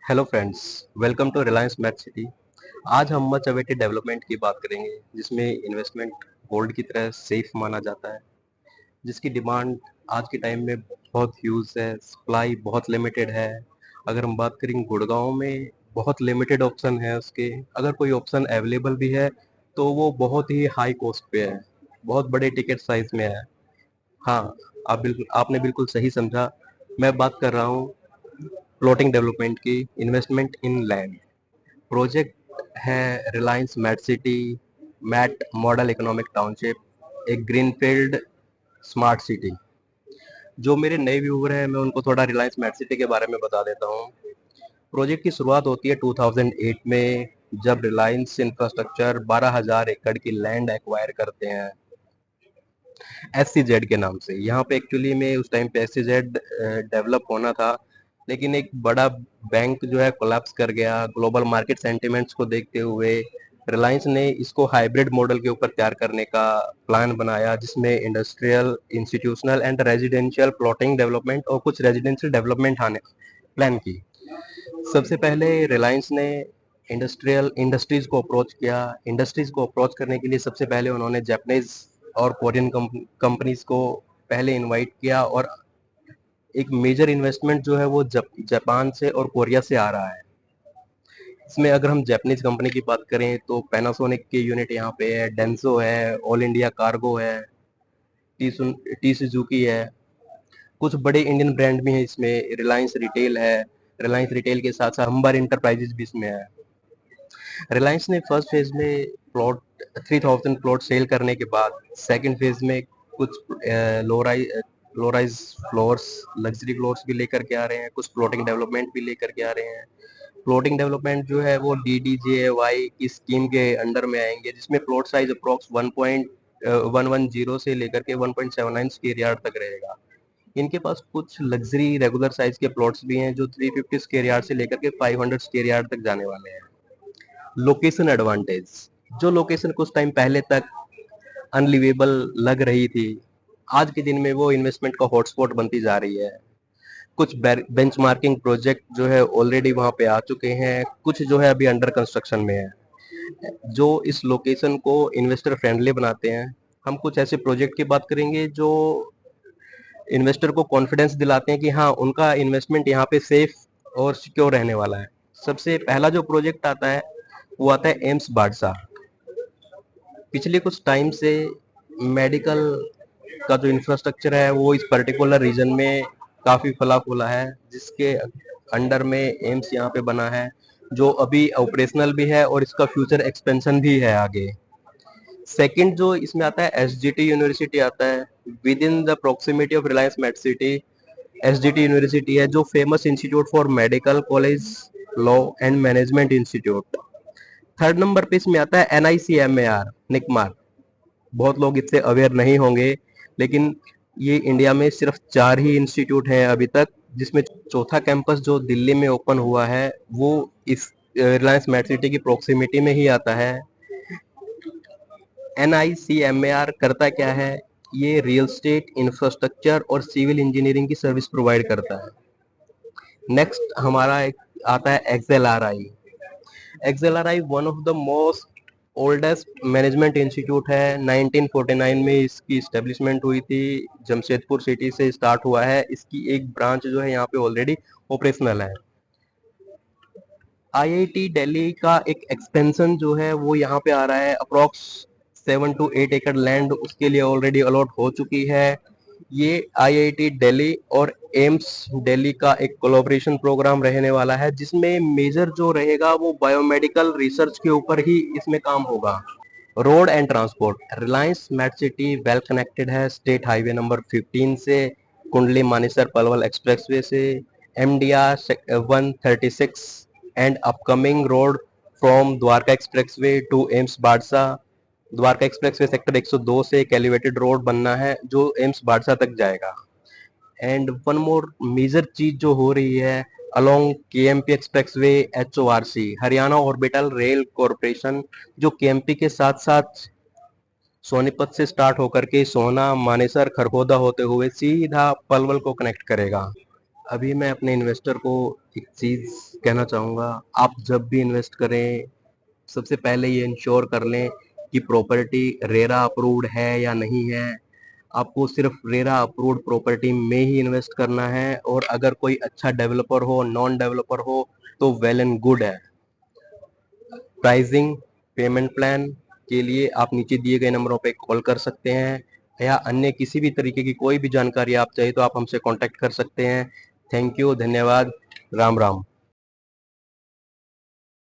Hello friends, welcome to Reliance met City. आज हम much awaited development की बात करेंगे, जिसमें इन्वेस्टमेंट गोल्ड की तरह सेफ माना जाता है, जिसकी डिमांड आज के टाइम में बहुत ह्यूज है, सप्लाई बहुत लिमिटेड है। अगर हम बात करें गुड़गांव में बहुत लिमिटेड ऑप्शन है उसके, अगर कोई ऑप्शन अवेलेबल भी है तो वो बहुत ही हाई कॉस्ट पे है, बहुत बड़े टिकट साइज में है। हाँ, आपने बिल्कुल सही समझा। मैं बात कर रहा हूँ प्लॉटिंग डेवलपमेंट की, इन्वेस्टमेंट इन लैंड। प्रोजेक्ट है Reliance Met City, Met model economic township, एक ग्रीनफील्ड स्मार्ट सिटी। जो मेरे नए व्यूवर हैं, मैं उनको थोड़ा रिलायंस मैट सिटी के बारे में बता देता हूँ। प्रोजेक्ट की शुरुआत होती है 2008 में, जब रिलायंस इंफ्रास्ट्रक्चर 12,000 एकड़ की लैंड एक्वायर करते हैं SCZ के नाम से। यहाँ पे एक्चुअली में उस टाइम पे SCZ डेवलप होना था, लेकिन एक बड़ा बैंक जो है कोलैप्स कर गया। ग्लोबल मार्केट सेंटिमेंट्स को देखते हुए रिलायंस ने इसको हाइब्रिड मॉडल के ऊपर तैयार करने का प्लान बनाया, जिसमें industrial, institutional and residential plotting development और कुछ रेजिडेंशियल डेवलपमेंट आने प्लान की। सबसे पहले रिलायंस ने इंडस्ट्रीज को अप्रोच किया। इंडस्ट्रीज को अप्रोच करने के लिए सबसे पहले उन्होंने जापानीज और कोरियन कंपनीज को पहले इनवाइट किया, और एक मेजर इन्वेस्टमेंट जो है वो जापान से और कोरिया से आ रहा है। इसमें अगर हम जापानीज कंपनी की बात करें तो पैनासोनिक के यूनिट यहाँ पे है, डेंसो है, ऑल इंडिया कार्गो है, टी सुजुकी है। कुछ बड़े इंडियन ब्रांड भी हैं इसमें, रिलायंस रिटेल है। रिलायंस रिटेल के साथ साथ अंबर इंटरप्राइजेज भी इसमें है। रिलायंस ने फर्स्ट फेज में प्लॉट 3,000 प्लॉट सेल करने के बाद सेकंड फेज में कुछ low rise floors, luxury floors भी लेकर के आ रहे हैं, कुछ प्लॉटिंग डेवलपमेंट भी लेकर के आ रहे हैं। प्लॉटिंग डेवलपमेंट जो है वो DDJY की स्कीम के अंडर में आएंगे, जिसमें प्लॉट साइज अप्रोक्स 1.110 से लेकर के 1.79 स्क्वायर यार्ड तक रहेगा। इनके पास कुछ लग्जरी रेगुलर साइज के प्लॉट्स भी हैं, जो 350 स्क्वायर यार्ड से लेकर के 500 स्क्वायर यार्ड तक जाने वाले हैं। लोकेशन एडवांटेज, जो लोकेशन कुछ टाइम पहले तक अनलिवेबल लग रही थी, आज के दिन में वो इन्वेस्टमेंट का हॉटस्पॉट बनती जा रही है। कुछ बेंचमार्किंग प्रोजेक्ट जो है ऑलरेडी वहां पे आ चुके हैं, कुछ जो है अभी अंडर कंस्ट्रक्शन में है, जो इस लोकेशन को इन्वेस्टर फ्रेंडली बनाते हैं। हम कुछ ऐसे प्रोजेक्ट की बात करेंगे जो इन्वेस्टर को कॉन्फिडेंस दिलाते हैं कि हाँ, उनका इन्वेस्टमेंट यहाँ पे सेफ और सिक्योर रहने वाला है। सबसे पहला जो प्रोजेक्ट आता है वो आता है एम्स बादशाह। पिछले कुछ टाइम से मेडिकल का जो इंफ्रास्ट्रक्चर है वो इस पर्टिकुलर रीजन में काफी फला फूला है, जिसके अंडर में एम्स यहाँ पे बना है, जो अभी ऑपरेशनल भी है और इसका फ्यूचर एक्सपेंशन भी है आगे। सेकंड जो इसमें आता है SGT यूनिवर्सिटी आता है, within the proximity of Reliance met City. SGT university है जो famous institute for medical college, law and management institute. Third number पे इसमें आता है NICMAR निकमार। बहुत लोग इससे अवेयर नहीं होंगे, लेकिन ये इंडिया में सिर्फ 4 ही इंस्टीट्यूट हैं अभी तक, जिसमें चौथा कैंपस जो दिल्ली में ओपन हुआ है वो इस रिलायंस मेट सिटी की प्रोक्सिमिटी में ही आता है। NICMAR करता क्या है? ये रियल स्टेट, इंफ्रास्ट्रक्चर और सिविल इंजीनियरिंग की सर्विस प्रोवाइड करता है। नेक्स्ट हमारा एक आता है XLRI। XLRI one of the most oldest management institute है। 1949 में इसकी स्टेब्लिशमेंट हुई थी, जमशेदपुर सिटी से स्टार्ट हुआ है। इसकी एक ब्रांच जो है यहाँ पे ऑलरेडी ऑपरेशनल है। IIT दिल्ली का एक एक्सपेंशन जो है वो यहाँ पे आ रहा है, अप्रोक्स 7 to 8 एकड़ लैंड उसके लिए ऑलरेडी अलॉट हो चुकी है। ये IIT दिल्ली और एम्स दिल्ली का एक कोलैबोरेशन प्रोग्राम रहने वाला है, जिसमें मेजर जो रहेगा वो बायोमेडिकल रिसर्च के ऊपर ही इसमें काम होगा। Road and transport, Reliance met city well connected है स्टेट हाईवे नंबर 15 से, कुंडली मानेसर पलवल एक्सप्रेसवे से, MDR 136 and upcoming road from Dwarka expressway to AIIMS Badsa. Dwarka expressway sector 102 से एक एलिवेटेड रोड बनना है जो एम्स बाड़सा तक जाएगा। एंड वन मोर मेजर चीज जो हो रही है along KMP expressway, HORC Haryana orbital rail corporation, जो KMP के साथ साथ सोनीपत से स्टार्ट होकर के सोहना, मानेसर, खरगोदा होते हुए सीधा पलवल को कनेक्ट करेगा। अभी मैं अपने इन्वेस्टर को एक चीज कहना चाहूंगा, आप जब भी इन्वेस्ट करें सबसे पहले ये इंश्योर कर लें कि प्रॉपर्टी रेरा अप्रूव्ड है या नहीं है। आपको सिर्फ रेरा अप्रूव्ड प्रॉपर्टी में ही इन्वेस्ट करना है, और अगर कोई अच्छा डेवलपर हो, नॉन डेवलपर हो, तो वेल एंड गुड है। प्राइसिंग, पेमेंट प्लान के लिए आप नीचे दिए गए नंबरों पे कॉल कर सकते हैं, या अन्य किसी भी तरीके की कोई भी जानकारी आप चाहिए तो आप हमसे कांटेक्ट कर सकते हैं। थैंक यू, धन्यवाद, राम राम।